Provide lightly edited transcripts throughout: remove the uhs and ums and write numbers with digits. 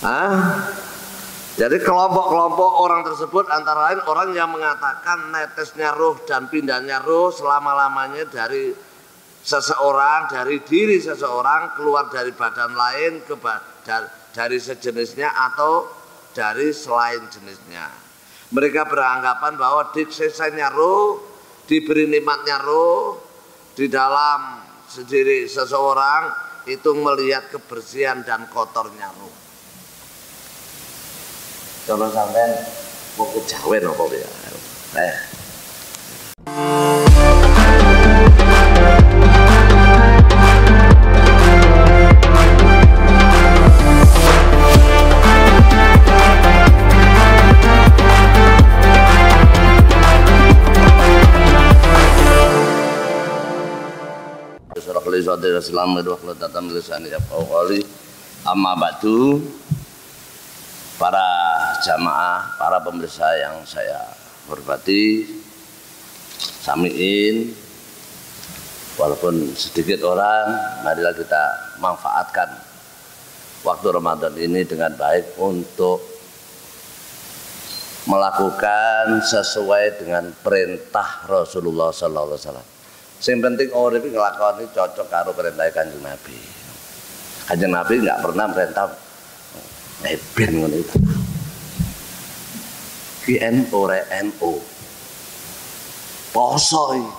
Ah, jadi kelompok-kelompok orang tersebut antara lain orang yang mengatakan netesnya roh dan pindahnya roh selama-lamanya dari seseorang, dari diri seseorang keluar dari badan lain ke dari sejenisnya atau dari selain jenisnya. Mereka beranggapan bahwa diksesanya roh, diberi nikmatnya roh di dalam sendiri seseorang itu melihat kebersihan dan kotornya roh. Kalau sampai mau kejawen apa ya? Amma ba'du, para jamaah, para pemirsa yang saya hormati, samiin, walaupun sedikit orang, marilah kita manfaatkan waktu Ramadan ini dengan baik untuk melakukan sesuai dengan perintah Rasulullah sallallahu alaihi wasallam. Yang penting orang ini ngelakoni cocok karo perintah Kanjeng Nabi. Kanjeng Nabi nggak pernah perintah neben ngono itu. Ki ore NU. Poso iki.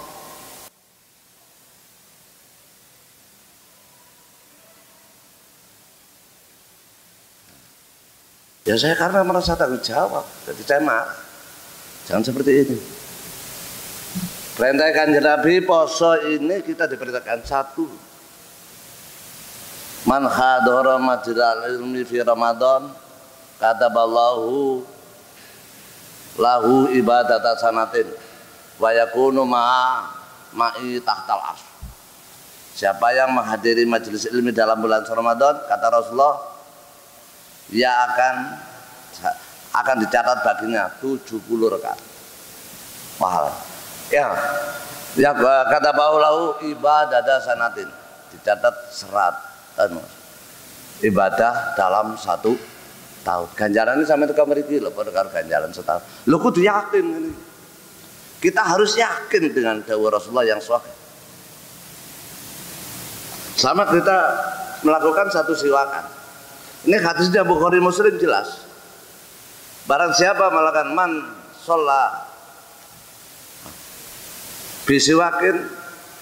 Ya saya karena merasa tanggung jawab, jadi saya marah. Jangan seperti ini. Perintah Kanjeng Nabi poso ini kita diperintahkan satu. Man hadara majral ilmi fi Ramadan kataballahu lahu ibadata sanatin wa yakunu ma'i tahtal arsy. Siapa yang menghadiri majelis ilmi dalam bulan Ramadan, kata Rasulullah, ia akan dicatat baginya 70 rakaat pahala. Ya kata lahu ibadata sanatin, dicatat 100 ibadah dalam 1 tahun. Ganjaran ini sampai tukang mriki lho, padha karo ganjaran setahun. Lho kudu yakin ini. Kita harus yakin dengan dawuh Rasulullah yang sahih. Sama kita melakukan satu siwakan. Ini hadisnya Bukhari Muslim jelas. Barang siapa melakukan man sholat bisiwakin,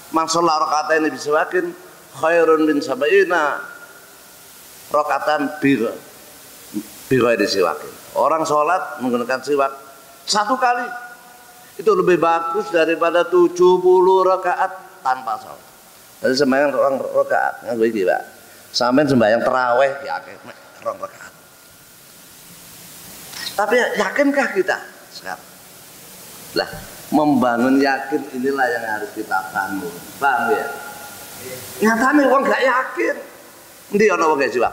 man sholat rakatain bisiwakin khairun min sab'ina rakatan bighairi siwakin. Orang sholat menggunakan siwak 1 kali itu lebih bagus daripada 70 rakaat tanpa sholat. Jadi sembahyang 2 rakaat nganggo iki, Pak. Sampeyan sembahyang tarawih ya akeh 2 rakaat. Tapi yakinkah kita sekarang? Lah, membangun yakin inilah yang harus kita bangun. Paham ya? Nyatane wong gak yakin. Endi ana wong gak jiwa?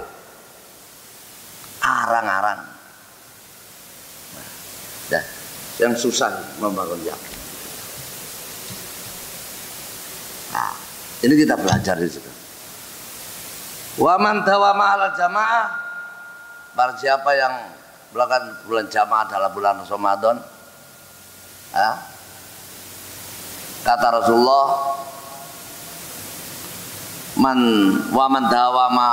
Arang-arang. Nah, yang susah membangun yakin. Nah, ini kita belajar di situ. Wa man dawama 'ala jamaah, barang siapa yang melakukan bulan jamaah dalam bulan Ramadan, kata Rasulullah, man dawama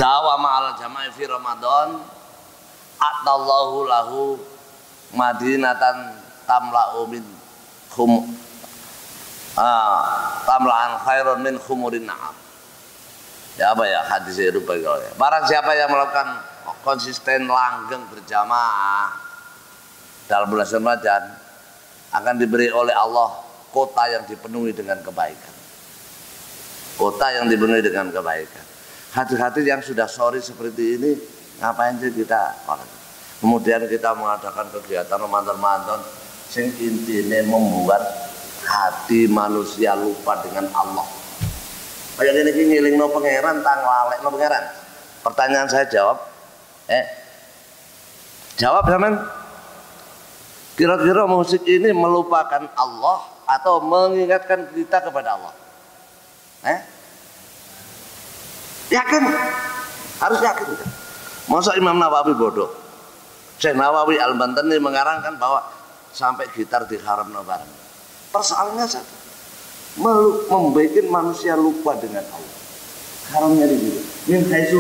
'ala jamaah fi Ramadan atallahu lahu madinatan tamla'u min tamla'an khairun min khumurin na'am. Ya apa ya hadis itu ya. Barang siapa yang melakukan konsisten langgeng berjamaah dalam bulan Ramadan akan diberi oleh Allah kota yang dipenuhi dengan kebaikan. Kota yang dipenuhi dengan kebaikan. Hati-hati yang sudah sorry seperti ini, ngapain sih kita? Kemudian kita mengadakan kegiatan Ramadan sing intine membuat hati manusia lupa dengan Allah. Kayak ini ngilingno pangeran tang lalekno pangeran. Pertanyaan saya jawab. Jawab sampean. Kira-kira musik ini melupakan Allah atau mengingatkan kita kepada Allah? Yakin, harus yakin. Masa Imam Nawawi bodoh? Syekh Nawawi Al-Bantani mengarangkan bahwa sampai gitar diharamno bareng. Persoalannya satu, membuat manusia lupa dengan Allah. Haramnya di situ. Min haitsu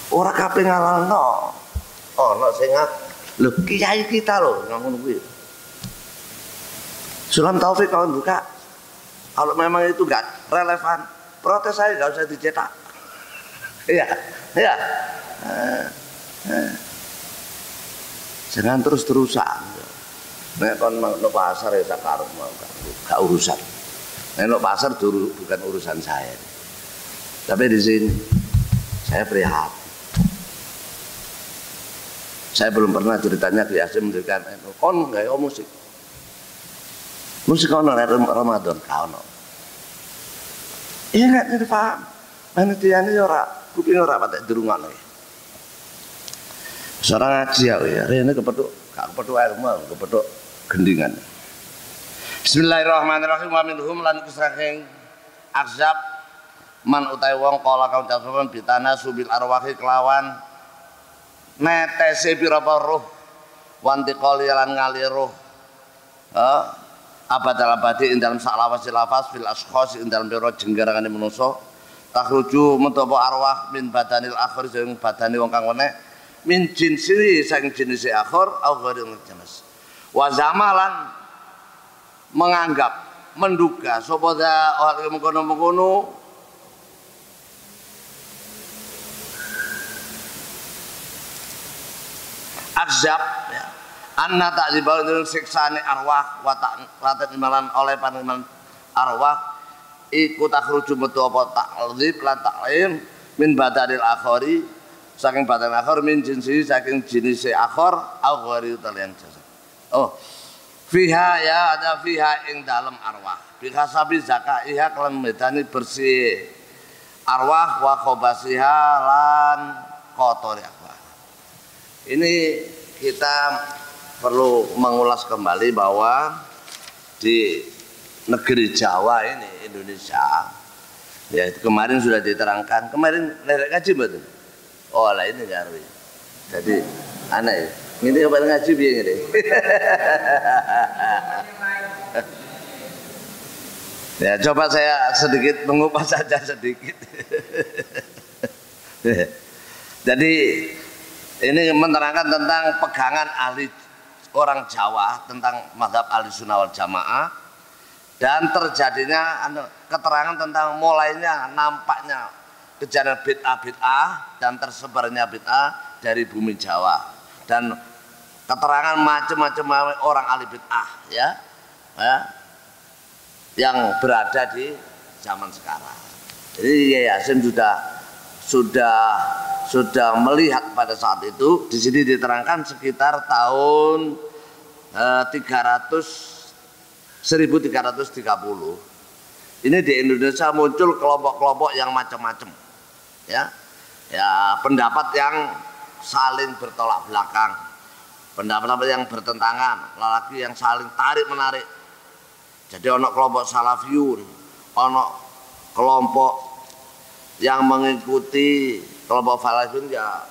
ora kabeh ngalalno. Ono sing lho kiai kita lho ngono kuwi. Sulam Taufik kalau buka, kalau memang itu enggak relevan, protes saya enggak usah dicetak. Iya, iya. Jangan terus-terusan. Nek kon nang pasar ya sakarep mau gak urusan. Nek pasar dulu bukan urusan saya. Tapi di sini saya prihatin. Saya belum pernah ceritanya di Asim mendirikan kon gawe musik. Musik ono Ramadan ono. Iya nek paham. Panitiane ora kuping ora patek dirungokno. Seorang ngaji ya, rene kepethuk, gak kepethuk ilmu, kepethuk gendingan. Bismillahirrahmanirrahim. Wa minhum lan kusraking azab man utai wong kala kang ucapan bitana subil arwahi kelawan netese pira-pira ruh wanti qali lan ngali ruh abadal abadi ing dalem saklawase lafaz fil ashkhas ing dalem pira jenggarangane manusa takhruju mutaba arwah min badanil akhir sing badane wong kang wenek min jinsi saking jenis akhir au ghairil jenis wa zamalan menganggap menduga sapa da mengkono-mengkono azab ya anna ta'dzibal siksane arwah wa ta'latat imalan oleh panjenengan arwah iku takhruju metu apa ta'dzib lan ta'lim min badanil akhari saking badan akhir min jinsi saking jenis akhir au ghairi talian jasad. Oh fiha ya ada fiha ing dalam arwah bikasabi zakaiha kelan medani bersih arwah wa khobasiha lan kotori arwah. Ini kita perlu mengulas kembali bahwa di negeri Jawa ini Indonesia ya kemarin sudah diterangkan kemarin lerek ngaji betul. Oh lah ini ngarwi. Jadi aneh ini kemarin ngaji piye ngene. Ya coba saya sedikit mengupas saja sedikit. Jadi ini menerangkan tentang pegangan ahli orang Jawa tentang mazhab ahli sunnah wal jamaah dan terjadinya keterangan tentang mulainya nampaknya kejadian bid'ah dan tersebarnya bid'ah dari bumi Jawa dan keterangan macam-macam orang ahli bid'ah ya yang berada di zaman sekarang. Jadi Yasin sudah melihat pada saat itu di sini diterangkan sekitar tahun 1330 ini di Indonesia muncul kelompok-kelompok yang macam-macam ya pendapat yang saling bertolak belakang, pendapat yang bertentangan, lelaki yang saling tarik menarik. Jadi ono kelompok salafiyun, ono kelompok yang mengikuti kelompok falafiyun ya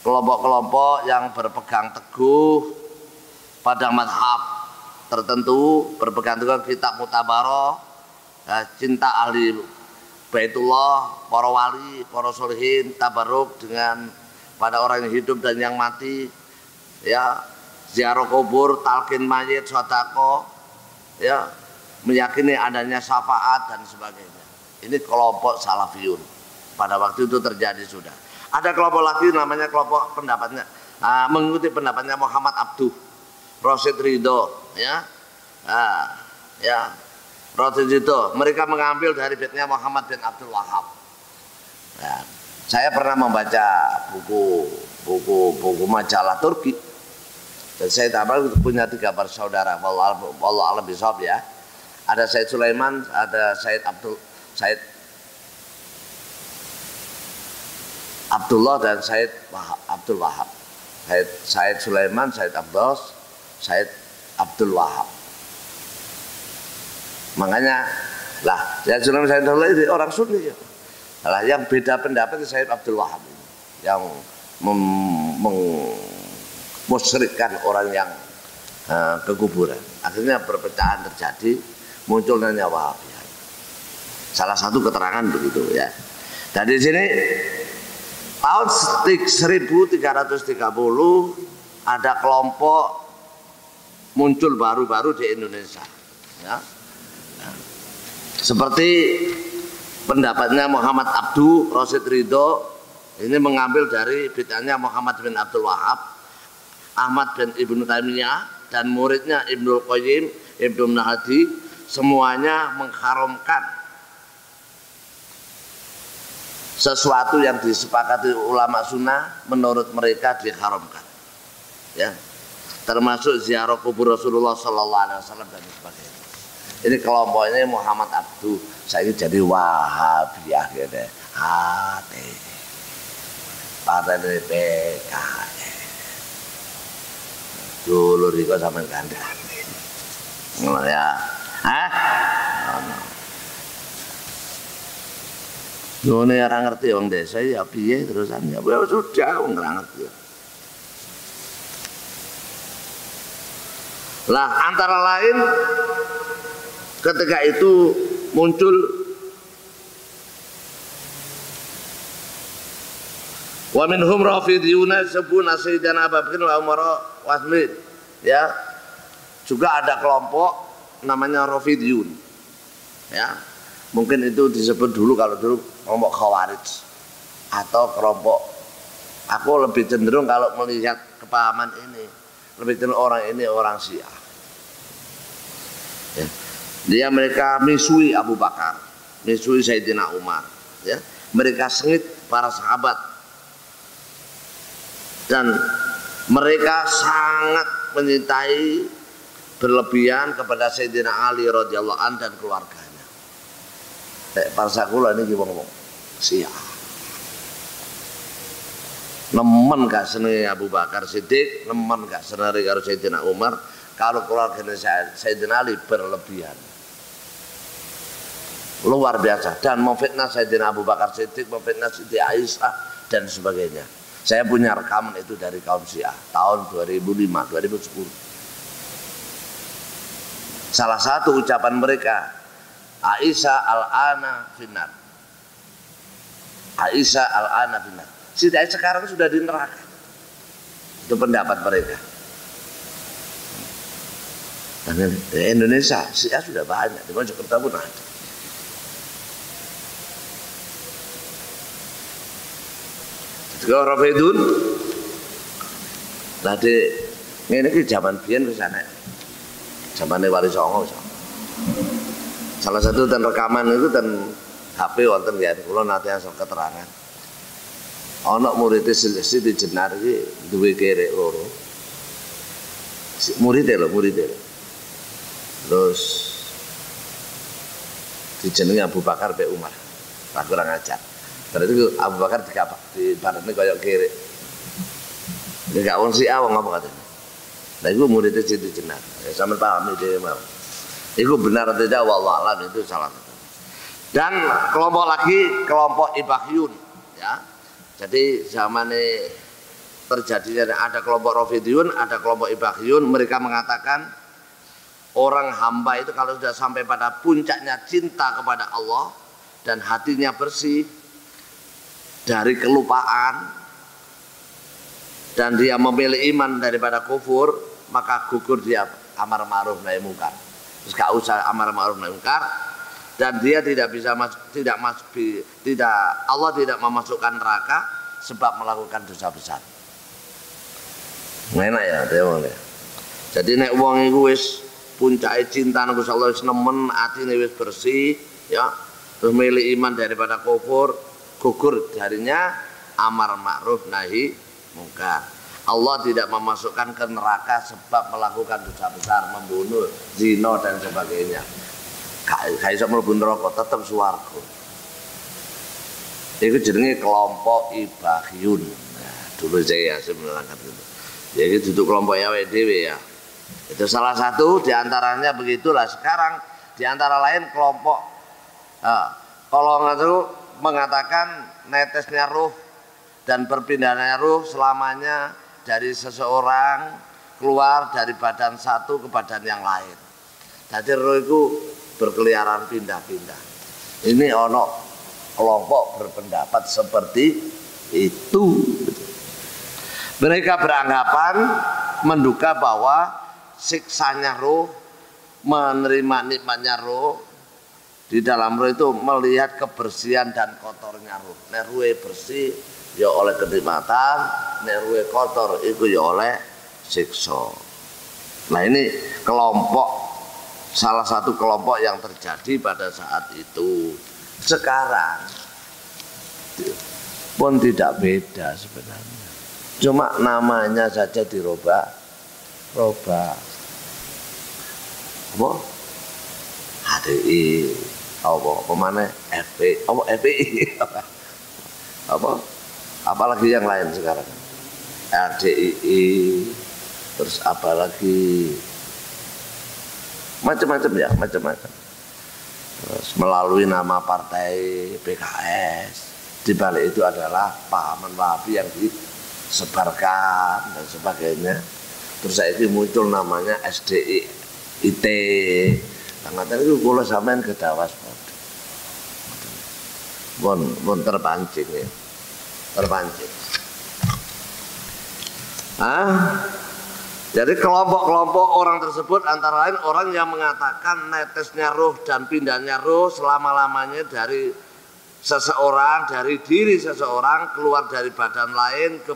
kelompok-kelompok yang berpegang teguh pada mazhab tertentu, berpegang teguh kitab mutabaroh, cinta ahli Baitullah, para wali, para solihin, tabarruk dengan pada orang yang hidup dan yang mati, ya ziarah kubur, talqin mayit, sedekah, ya meyakini adanya syafaat dan sebagainya. Ini kelompok salafiyun. Pada waktu itu terjadi sudah. Ada kelompok lagi namanya kelompok pendapatnya mengikuti pendapatnya Muhammad Abduh, Rosid Ridho, ya, Rosid Ridho. Mereka mengambil dari baitnya Muhammad bin Abdul Wahab. Ya, saya pernah membaca buku majalah Turki. Dan saya tambah punya 3 bersaudara. Wallahu a'lam bishawab ya. Ada Said Sulaiman, ada Said Abdullah dan Said Abdul Wahab. Said Sulaiman, Said Abdullah, Said Abdul Wahab. Makanya lah Said Sulaiman, Said Abdullah itu orang Sunni ya. Nah, yang beda pendapat Sayyid Abdul Wahab ini, yang memusyrikkan orang yang ke kuburan. Akhirnya perpecahan terjadi, munculnya Wahabiyah. Salah satu keterangan begitu ya. Dan di sini tahun 1330 ada kelompok muncul baru-baru di Indonesia. Ya. Seperti pendapatnya Muhammad Abdu Rosid Ridho, ini mengambil dari bid'ahnya Muhammad bin Abdul Wahab, Ahmad bin Ibnu Taimiyah, dan muridnya Ibnul Qayyim, Ibnu Hadi, semuanya mengharamkan sesuatu yang disepakati ulama sunnah menurut mereka diharamkan, ya, termasuk ziarah kubur Rasulullah Sallallahu Alaihi Wasallam dan sebagainya. Ini kelompok ini Muhammad Abdu, saya ini jadi Wahabiyah gitu, hati partai dari PKS dulu Riko sampai kandang, ya, Ini orang ngerti orang desa ya piye terusan ya sudah orang ngerti. Lah antara lain ketika itu muncul wa minhum rafidiyuna sabuna sayyidina Abu Bakar wa Umar wa Utsman, ya. Juga ada kelompok namanya Rafidiyun, ya. Mungkin itu disebut dulu, kalau dulu kelompok Khawarij atau kelompok, aku lebih cenderung kalau melihat kepahaman ini lebih cenderung orang ini orang Syiah, ya. Dia mereka misui Abu Bakar, misui Sayyidina Umar, ya. Mereka sengit para sahabat, dan mereka sangat menyintai berlebihan kepada Sayyidina Ali radhiyallahu anhu dan keluarganya. Para sahabat ini ngomong Syiah. Nemen gak seneng Abu Bakar Siddiq, nemen gak seneng karo Sayyidina Umar, kalau keluarganya Sayyidina Ali berlebihan, luar biasa, dan memfitnah Sayyidina Abu Bakar Siddiq, memfitnah Siti Aisyah dan sebagainya. Saya punya rekaman itu dari kaum Syiah tahun 2005-2010. Salah satu ucapan mereka, Aisyah al-ana finnar. Aisyah al-ana finnar. Siti Aisyah sekarang sudah di neraka. Itu pendapat mereka. Dan di Indonesia Syiah sudah banyak, di Mojokerto pun ada. Juga Rafidun, tadi ini ke zaman biyen ke sana, zamannya Wali Songo. Salah satu dan rekaman itu dan HP wonten ya, kula nate asal keterangan. Ana murid Siti Jenar iki duwe kerek loro. Murid. Terus dijenengi Abu Bakar be Umar. Tak kurang ajar. Berarti Abu Bakar di baratnya kayak kiri. Dia gak wong Syiah wong apa katanya. Nah itu muridnya Siti Jenar. Ya sama paham itu mau. Itu benar atau tidak wallah alam, itu salah satu. Dan kelompok lagi kelompok Ibahyun, ya. Jadi zaman ini terjadinya ada kelompok Rafidiyun, ada kelompok Ibahyun. Mereka mengatakan orang hamba itu kalau sudah sampai pada puncaknya cinta kepada Allah dan hatinya bersih dari kelupaan dan dia memilih iman daripada kufur, maka gugur dia amar ma'ruf nahi munkar. Terus gak usah amar ma'ruf nahi munkar, dan dia tidak bisa Allah tidak memasukkan neraka sebab melakukan dosa besar. Enak ya dia. Jadi nek wong iku wis puncake cinta nang Gusti Allah, wis nemen, atine wis bersih, ya, terus milih iman daripada kufur, gugur darinya amar ma'ruf nahi munkar. Allah tidak memasukkan ke neraka sebab melakukan dosa besar, membunuh, zina dan sebagainya. Gak iso mlebu neraka, tetep swarga. Itu jenenge kelompok Ibahyun. Nah, dulu saya sebenarnya itu. Jadi duduk kelompok awake dhewe ya. Itu salah satu diantaranya begitulah. Sekarang diantara lain kelompok kalau nggak tahu mengatakan netesnya ruh dan perpindahannya ruh selamanya dari seseorang keluar dari badan satu ke badan yang lain. Jadi ruh itu berkeliaran pindah-pindah. Ini ono kelompok berpendapat seperti itu. Mereka beranggapan menduga bahwa siksanya ruh, menerima nikmatnya ruh, di dalam ruh itu melihat kebersihan dan kotornya ruh. Nek ruh bersih ya oleh kenikmatan, nek ruh kotor itu ya oleh siksa. Nah ini salah satu kelompok yang terjadi pada saat itu. Sekarang pun tidak beda sebenarnya, cuma namanya saja dirubah. Apa? HDI, apa mana? FPI, apalagi yang lain sekarang? RDII, terus apalagi macam-macam ya, macam-macam. Terus melalui nama partai PKS, di balik itu adalah pahaman Wahabi yang disebarkan dan sebagainya. Terus ini muncul namanya SDIT. Angkatan itu kalau sampean kedawas bon terpancing ya. Terpancing. Jadi kelompok-kelompok orang tersebut antara lain orang yang mengatakan netesnya ruh dan pindahnya ruh selama-lamanya dari seseorang, dari diri seseorang keluar dari badan lain ke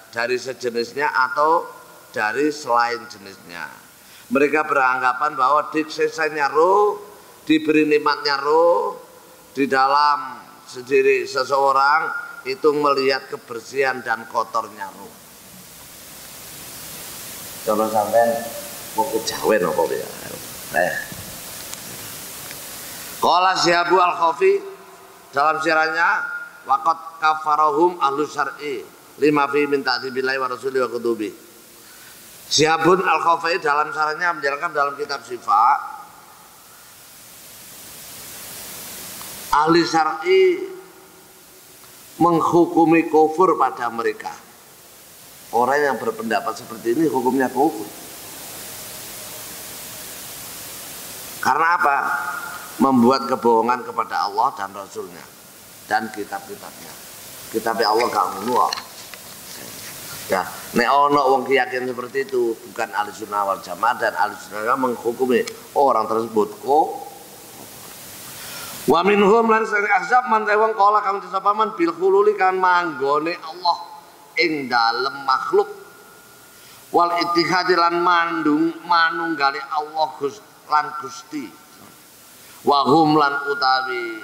dari sejenisnya atau dari selain jenisnya. Mereka beranggapan bahwa diksesanya ruh, diberi nikmatnya ruh, di dalam sendiri seseorang itu melihat kebersihan dan kotornya ruh. Kalau sampai mau kejawen apa ya? Qala Syihabu Al-Khafi dalam sirahnya waqad kafarahum ahlu syar'i lima fi min ta'dzibillahi wa rasulihi wa kutubi. Syihabun Al-Khafi dalam sirahnya menjelaskan dalam kitab Syifa, ahli syar'i menghukumi kufur pada mereka. Orang yang berpendapat seperti ini hukumnya kufur. Karena apa? Membuat kebohongan kepada Allah dan Rasulnya dan kitab-kitabnya. Kitabnya Allah gak ngono. Ya, nek ono wong keyakinan seperti itu bukan ahli sunnah wal jamaah, dan ahli sunnah menghukumi orang tersebut kok. Wa minhum lan sari ahzab man wong kala kang disapaman bil khululi kan manggone Allah ing dalem makhluk wal ittihad lan manunggali Allah lan Gusti wa hum lan utawi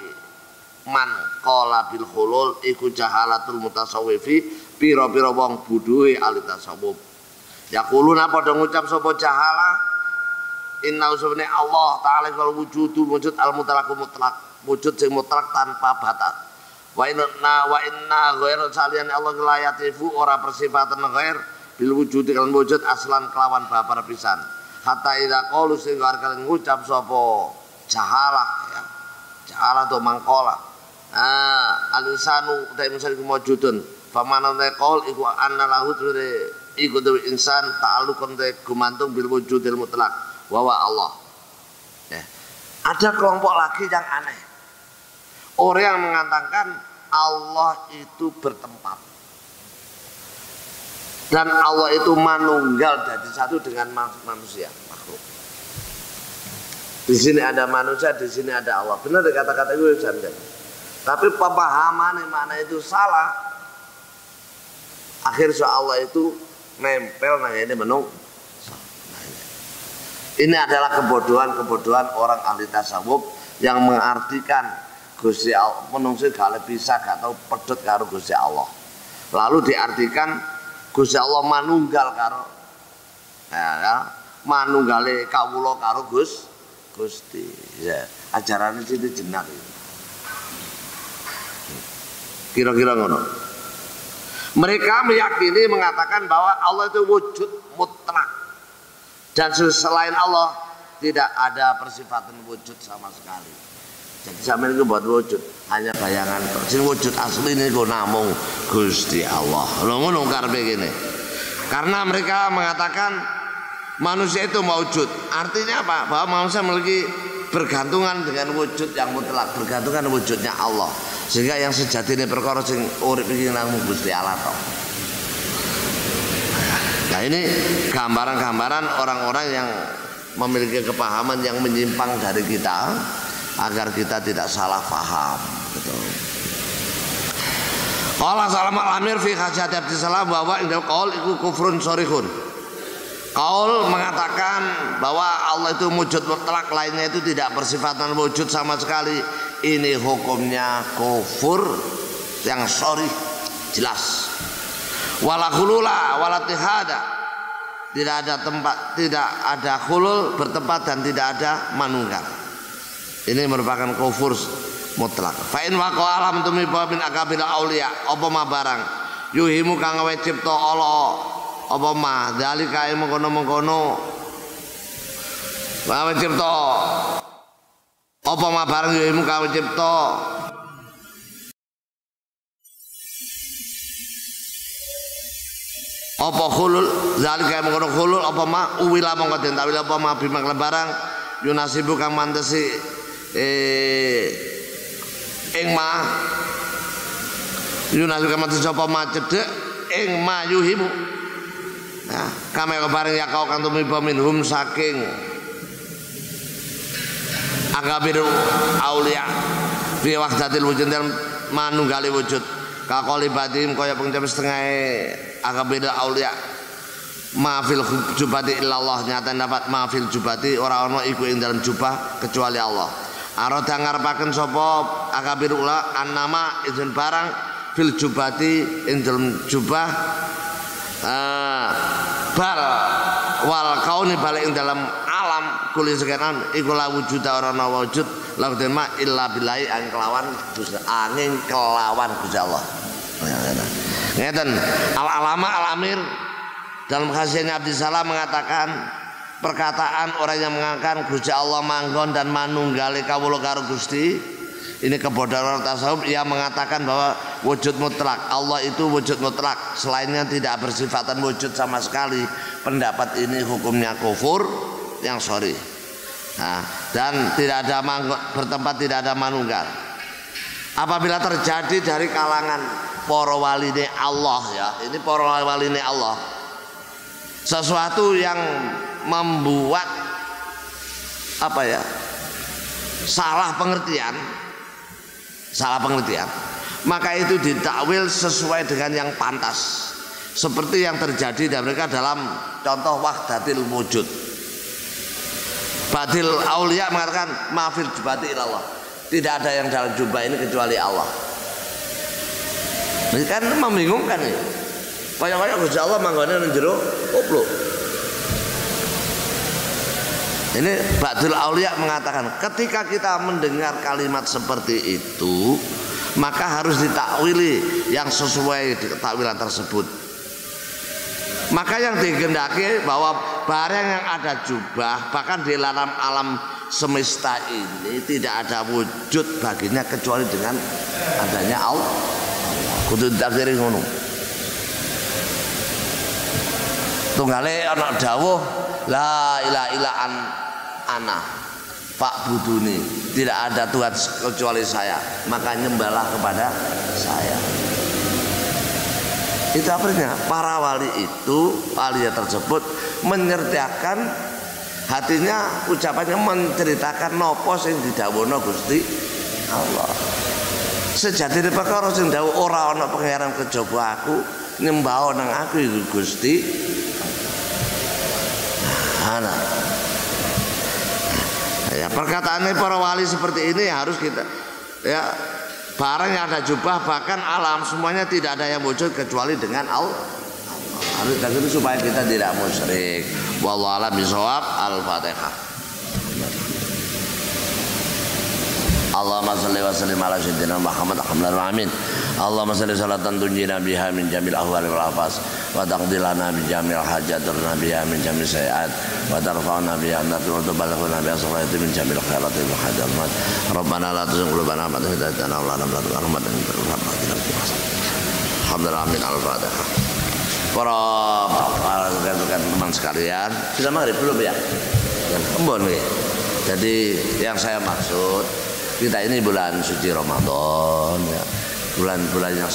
man qala bil khulul iku jahalatul mutasawwifi pira-pira wong budhuhe ahli tasawuf yaquluna padha ngucap sapa jahala inna usbane Allah taala kal wujudul wujud al mutlaq mutlaq wujud sing mutlak tanpa batas. Wa inna ghairu salian Allah layatifu ora persifatan ghair bil wujud kan wujud aslan kelawan babar pisan. Hatta idza qalu sing kalian ngucap sapa jahalah ya. Jahalah to mangkola. Al-insanu ta insan iku mawjudun. Famana qaul iku anna lahu iku dewe insan ta'alluqun gumantung bil wujudil mutlak wa Allah. Ada kelompok lagi yang aneh. Orang yang mengatakan Allah itu bertempat dan Allah itu manunggal jadi satu dengan manusia makhluk. Di sini ada manusia, di sini ada Allah. Benar kata-kata itu jangan. Tapi pemahaman makna itu salah. Akhirnya Allah itu nempel nanya ini menung. Ini adalah kebodohan orang ahli tasawuf yang mengartikan Gusti Allah menungso gak bisa gak tau pedhot karo Gusti Allah. Lalu diartikan Gusti Allah manunggal karo manunggale kawula karo Gusti. Ya, ajaran itu jenak. Kira-kira ngono. Mereka meyakini mengatakan bahwa Allah itu wujud mutlak. Dan selain Allah tidak ada persifatan wujud sama sekali. Jadi sampeyan iku buat wujud, hanya bayangan tok. Sing wujud asli niku namung Gusti Allah. Lho ngono karepe kene. Karena mereka mengatakan manusia itu maujud. Artinya apa? Bahwa manusia memiliki bergantungan dengan wujud yang mutlak, bergantungan wujudnya Allah. Sehingga yang sejatine perkara sing urip iki namung Gusti Allah tok. Nah, ini gambaran-gambaran orang-orang yang memiliki kepahaman yang menyimpang dari kita, agar kita tidak salah paham. Betul. Allah salam al-amir fi khasiyati abdi salam bahwa indal qaul iku kufrun sorihun. Qaul mengatakan bahwa Allah itu wujud mutlak, lainnya itu tidak bersifatan wujud sama sekali. Ini hukumnya kufur yang sorih, jelas. Wala khulula wala tihada, tidak ada tempat, tidak ada khulul bertempat dan tidak ada manunggal. Ini merupakan kufur mutlak. Fa in waqa alam tumiba min akabil auliya apa ma barang yuhimu kang gawe cipta Allah apa ma dalika mengkono-mengkono gawe cipta apa ma barang yuhimu kang gawe cipta apa khulul zalika mengkono khulul apa ma uwila mongko den tawil apa ma bimak lebarang yunasibu kang mantesi ing ma yunasibu kang mantesi apa ma cedhek ing ma yuhimu. Nah, kame bareng ya kau kang tumiba minhum saking akabir aulia fi wahdatil wujud dalam manunggali wujud kakoli badim kaya pengucap setengah akabir aulia maafil jubati illallah, nyata dapat maafil jubati orang-orang iku ing dalam jubah kecuali Allah. Aroda ngarepaken sapa akabir ula annama izin barang fil jubati ing dalam jubah bal wal kauni balik ing dalam alam kuli sekenan iku la wujud orang wujud la ma illa billahi angin kelawan Gusti Allah. Ngeten al-alama al-amir dalam khasiatnya Abdi Salam mengatakan perkataan orang yang mengatakan Gusti Allah manggon dan manunggali kawula karo Gusti, ini kebodohan tasawuf. Ia mengatakan bahwa wujud mutlak, Allah itu wujud mutlak, selainnya tidak bersifatan wujud sama sekali. Pendapat ini hukumnya kufur yang sorry. Nah, dan tidak ada bertempat, tidak ada manunggal. Apabila terjadi dari kalangan para waline Allah, ya, ini para waline Allah, sesuatu yang membuat apa ya, salah pengertian, maka itu ditakwil sesuai dengan yang pantas, seperti yang terjadi dari mereka dalam contoh wahdatil wujud. Badil aulia mengatakan maafil jubati ilallah, tidak ada yang dalam jubah ini kecuali Allah. Ini kan membingungkan ya. Kaya-kaya Gusti Allah manggone nang jero oplok. Ini Badil aulia mengatakan ketika kita mendengar kalimat seperti itu, maka harus ditakwili yang sesuai takwilan tersebut. Maka yang digendaki bahwa barang yang ada jubah bahkan di dalam alam semesta ini tidak ada wujud baginya kecuali dengan adanya Allah. Kudu ditakdiri ngono. Tunggale ana dawuh la ilaha illa ana Pak Buduni, tidak ada Tuhan kecuali saya, maka nyembahlah kepada saya. Itu artinya para wali itu, wali tersebut menyertakan hatinya, ucapannya menceritakan nopo sing didhawuhna Gusti Allah. Sejatine perkara sing dawuh ora ana pangeran kejaba aku, nyembah nang aku iku Gusti Allah. Ya, perkataannya para wali seperti ini harus kita ya, barang yang ada jubah bahkan alam semuanya tidak ada yang wujud kecuali dengan Allah. Harus itu supaya kita tidak musyrik. Wallahu a'lam bishawab. Al-Fatihah. Allahumma shalli wa sallim ala sayyidina Muhammad. Alhamdulillah. Amin. Allahumma salli salatan tunjina biha min jamil ahwali wal afas wa taqdi lana bi jamil hajat wa biha min jamil sayiat wa tarfa'na biha wa tubalaghuna biha salatu min jamil khairati wa hajamat. Rabbana la tuzigh qulubana ba'da idh hadaytana wa hab lana min ladunka rahmatan innaka antal wahhab. Alhamdulillah min al-Fatihah. Para rekan-rekan teman sekalian, sudah maghrib belum ya? Embon ya. Jadi yang saya maksud, kita ini bulan suci Ramadan ya. Bulan-bulan yang